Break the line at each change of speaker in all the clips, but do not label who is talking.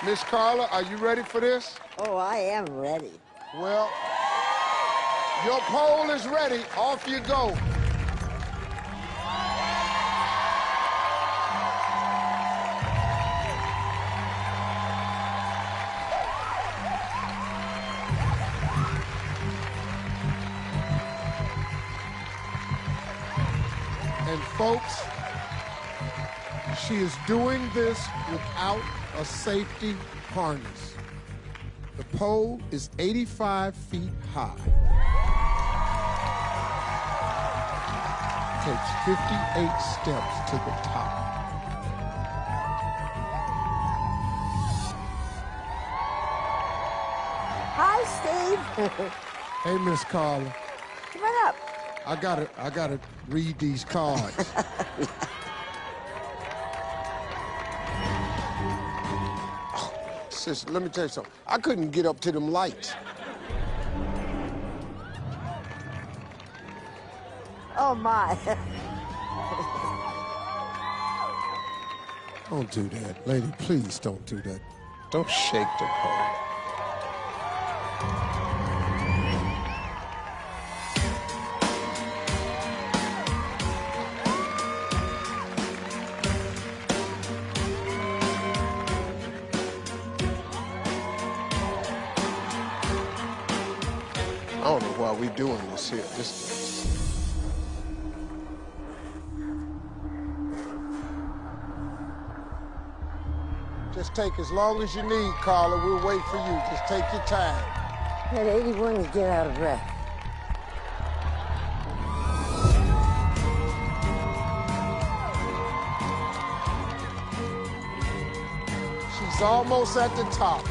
Miss Carla, are you ready for this?
Oh, I am ready.
Well, your pole is ready. Off you go. And folks, she is doing this without a safety harness. The pole is 85 feet high. Takes 58 steps to the top.
Hi, Steve.
Hey, Miss Carla.
Come on up.
I gotta read these cards. Sister, let me tell you something. I couldn't get up to them lights.
Oh, my.
Don't do that. Lady, please don't do that. Don't shake the pole. I don't know why we doing this here. Just take as long as you need, Carla. We'll wait for you. Just take your time.
At 81, you get out of breath.
She's almost at the top.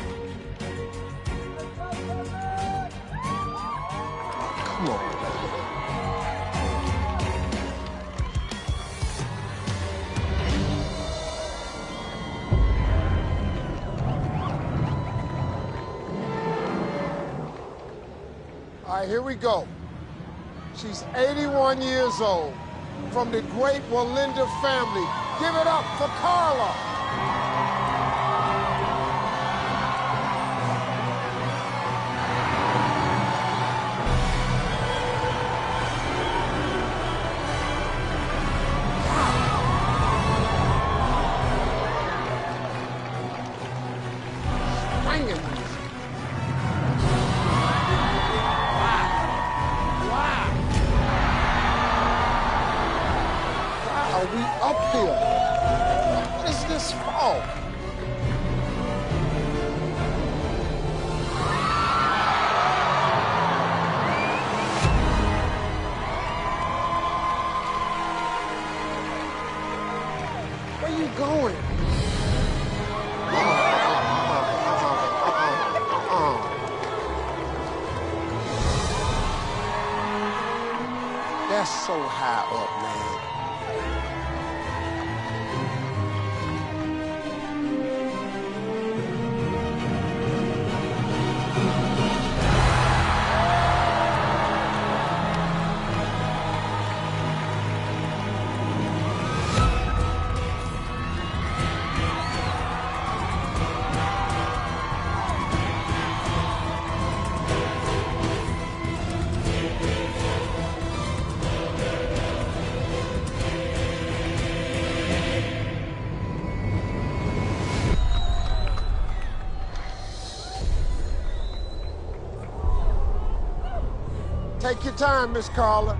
Come on. All right, here we go. She's 81 years old, from the great Wallenda family. Give it up for Carla. We up here. What is this for? Where you going? That's so high up, man. Take your time, Miss Carla.